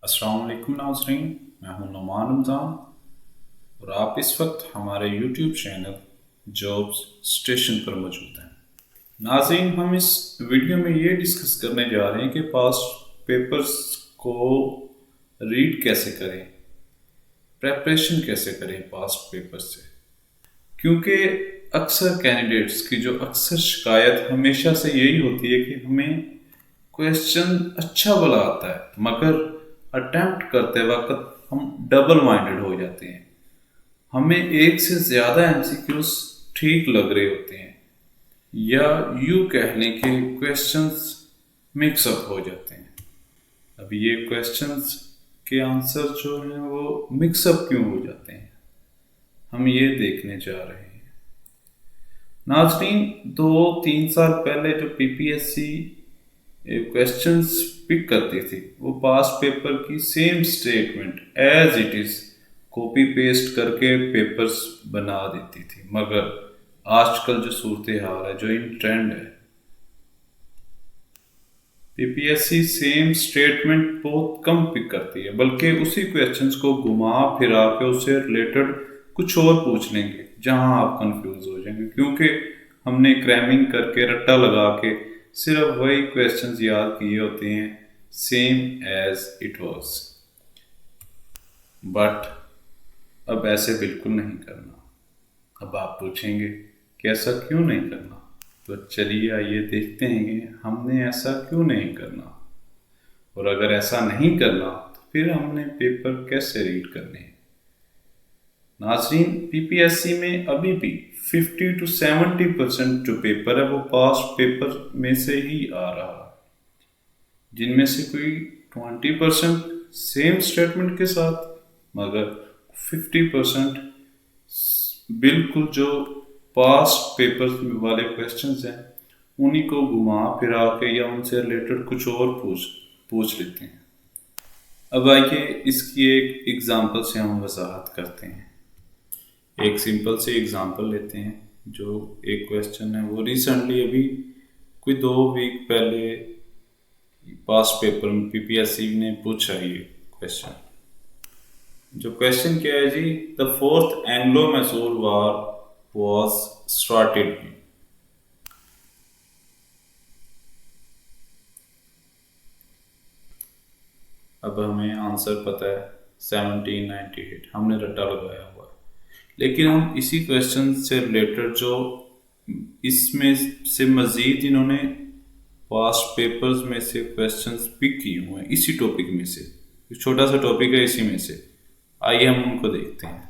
अस्सलाम वालेकुम नाज़रीन, मैं हूं नुमान रमज़ान और आप इस वक्त हमारे यूट्यूब चैनल जॉब्स स्टेशन पर मौजूद हैं। नाज़रीन, हम इस वीडियो में ये डिस्कस करने जा रहे हैं कि पास्ट पेपर्स को रीड कैसे करें, प्रेपरेशन कैसे करें पास्ट पेपर्स से। क्योंकि अक्सर कैंडिडेट्स की जो अक्सर शिकायत हमेशा से यही होती है कि हमें क्वेश्चन अच्छा भला आता है मगर अटेम्प्ट करते वक्त हम डबल माइंडेड हो जाते हैं। हमें एक से ज़्यादा एमसीक्यूज ठीक लग रहे होते हैं या यूँ कह लें कि क्वेश्चंस मिक्सअप हो जाते हैं। अब ये क्वेश्चंस के आंसर जो हैं वो मिक्सअप क्यों हो जाते हैं, हम ये देखने जा रहे हैं। नाज़रीन, 2-3 साल पहले जो पीपीएससी क्वेश्चंस पिक करती थी वो पास्ट पेपर की same statement as it is copy paste करके पेपर्स बना देती थी। मगर आजकल जो सूरत हाल है, जो इन ट्रेंड है, पीपीएससी सेम स्टेटमेंट बहुत कम पिक करती है, बल्कि उसी क्वेश्चंस को घुमा फिरा के उससे रिलेटेड कुछ और पूछ लेंगे जहां आप कंफ्यूज हो जाएंगे, क्योंकि हमने क्रैमिंग करके रट्टा लगा के सिर्फ वही क्वेश्चंस याद किए होते हैं same as it was. But अब ऐसे बिल्कुल नहीं करना। अब आप पूछेंगे कि ऐसा क्यों नहीं करना, तो चलिए आइए देखते हैं कि हमने ऐसा क्यों नहीं करना, और अगर ऐसा नहीं करना तो फिर हमने पेपर कैसे रीड करने हैं। नाज़रीन, पीपीएससी में अभी भी 50 to 70% जो पेपर है वो पास्ट पेपर में से ही आ रहा है, जिनमें से कोई 20% सेम स्टेटमेंट के साथ, मगर 50% बिल्कुल जो पास्ट पेपर वाले क्वेश्चंस हैं उन्हीं को घुमा फिरा के या उनसे रिलेटेड कुछ और पूछ लेते हैं। अब आइए इसकी एक एग्जांपल से हम वजाहत करते हैं। एक सिंपल से एग्जांपल लेते हैं। जो एक क्वेश्चन है वो रिसेंटली अभी कोई 2 वीक पहले पास्ट पेपर में पीपीएससी ने पूछा ये क्वेश्चन। जो क्वेश्चन क्या है जी, the fourth Anglo Mysore war was started. अब हमें आंसर पता है 1798, हमने रट्टा लगाया हुआ है। लेकिन हम इसी क्वेश्चन से रिलेटेड जो इसमें से मज़ीद इन्होंने पास्ट पेपर्स में से क्वेश्चंस पिक किए हुए हैं इसी टॉपिक में से, छोटा सा टॉपिक है इसी में से, आइए हम उनको देखते हैं।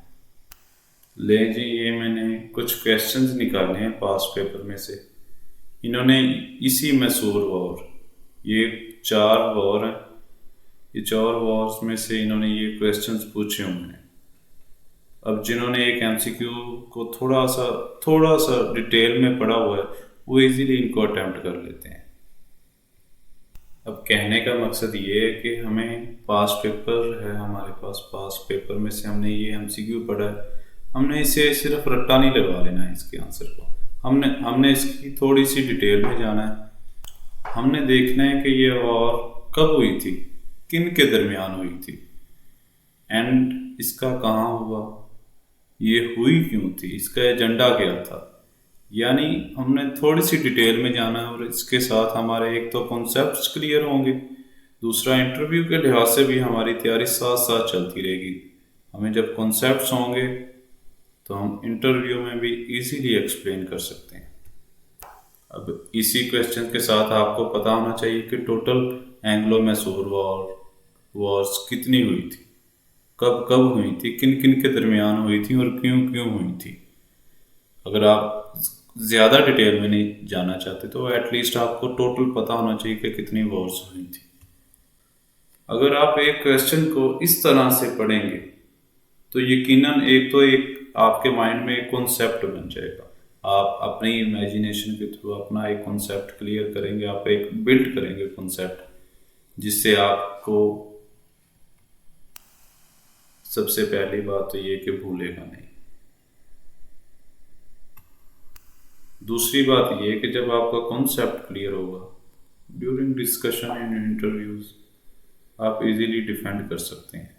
ले जी, ये मैंने कुछ क्वेश्चंस निकाले हैं पास्ट पेपर में से। इन्होंने इसी मैसूर वॉर, ये 4 वॉर हैं, ये 4 वॉर्स में से इन्होंने ये क्वेश्चंस पूछे हुए हैं। अब जिन्होंने एक एमसीक्यू को थोड़ा सा डिटेल में पढ़ा हुआ है वो इजीली इनको अटेम्प्ट कर लेते हैं। अब कहने का मकसद ये है कि हमें पास्ट पेपर है हमारे पास, पास्ट पेपर में से हमने ये एमसीक्यू पढ़ा है, हमने इसे सिर्फ रट्टा नहीं लगा लेना है इसके आंसर को, हमने इसकी थोड़ी सी डिटेल में जाना है। हमने देखना है कि ये वॉर कब हुई थी, किन के दरमियान हुई थी, एंड इसका कहाँ हुआ, ये हुई क्यों थी, इसका एजेंडा क्या था। यानी हमने थोड़ी सी डिटेल में जाना है और इसके साथ हमारे एक तो कॉन्सेप्ट्स क्लियर होंगे, दूसरा इंटरव्यू के लिहाज से भी हमारी तैयारी साथ साथ चलती रहेगी। हमें जब कॉन्सेप्ट्स होंगे तो हम इंटरव्यू में भी इजीली एक्सप्लेन कर सकते हैं। अब इसी क्वेश्चन के साथ आपको पता होना चाहिए कि टोटल एंग्लो मैसूर वॉर्स कितनी हुई थी, कब कब हुई थी, किन किन के दरमियान हुई थी और क्यों क्यों हुई थी। अगर आप ज़्यादा डिटेल में नहीं जाना चाहते तो एटलीस्ट आपको टोटल पता होना चाहिए कि कितनी वॉर्स हुई थी। अगर आप एक क्वेश्चन को इस तरह से पढ़ेंगे तो यकीनन एक आपके माइंड में एक कॉन्सेप्ट बन जाएगा। आप अपनी इमेजिनेशन के थ्रू अपना एक कॉन्सेप्ट क्लियर करेंगे, आप एक बिल्ड करेंगे कॉन्सेप्ट, जिससे आपको सबसे पहली बात तो ये कि भूलेगा नहीं। दूसरी बात ये कि जब आपका कॉन्सेप्ट क्लियर होगा ड्यूरिंग डिस्कशन इन इंटरव्यूज, آپ ایزیلی ڈیفینڈ کر سکتے ہیں.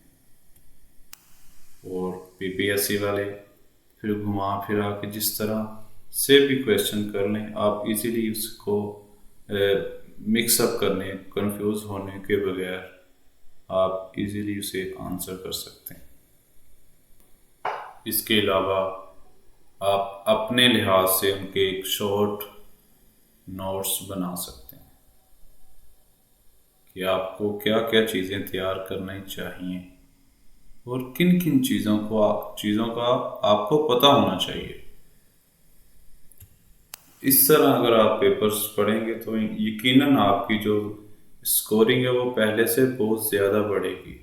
اور PPSC والے پھر گھما پھرا کے جس طرح سے بھی کویشچن کر لیں، آپ ایزیلی اس کو مکس اپ کرنے، کنفیوز ہونے کے بغیر آپ ایزیلی اسے آنسر کر سکتے ہیں. اس کے علاوہ آپ اپنے لحاظ سے ان کے ایک شارٹ نوٹس بنا سکتے ہیں کہ آپ کو کیا کیا چیزیں تیار کرنی چاہیے اور کن کن چیزوں کا آپ کو پتہ ہونا چاہیے. اس طرح اگر آپ پیپرز پڑھیں گے تو یقیناً آپ کی جو اسکورنگ ہے وہ پہلے سے بہت زیادہ بڑھے گی.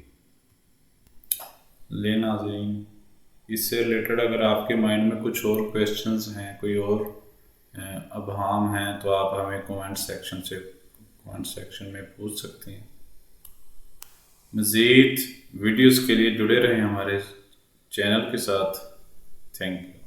ناظرین، اس سے ریلیٹڈ اگر آپ کے مائنڈ میں کچھ اور کویشچنز ہیں، کوئی اور ابہام ہیں، تو آپ ہمیں کمنٹ سیکشن میں پوچھ سکتے ہیں. مزید ویڈیوز کے لیے جڑے رہیں ہمارے چینل کے ساتھ. Thank you.